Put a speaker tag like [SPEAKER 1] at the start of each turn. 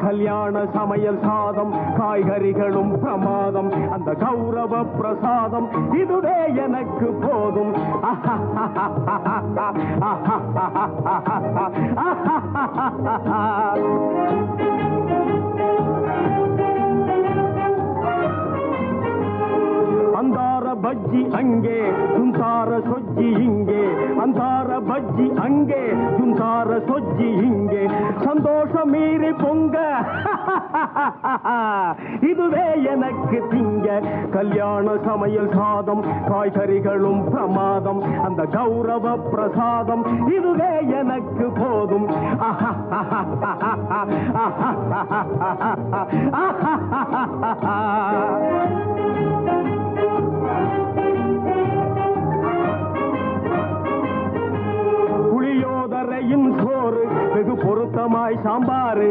[SPEAKER 1] கல்யாண சமையல் சாதம் காய்கறிகளும் பிரமாதம் அந்த கௌரவ பிரசாதம் இதுவே எனக்கு போதும் அந்தார பஜ்ஜி அங்கே சுந்தார சொஜ்ஜி இங்கே அந்தார பஜ்ஜி அங்கே சுந்தார சொஜ்ஜி இங்கே சந்தோஷம் மீறி பொங்க இதுவே எனக்கு திங்க கல்யாண சமையல் சாதம் காய்கறிகளும் பிரமாதம் அந்த கௌரவ பிரசாதம் இதுவே எனக்கு போதும் புளியோதரையின் சோறு வெகு பொருத்தமாய் சாம்பாரு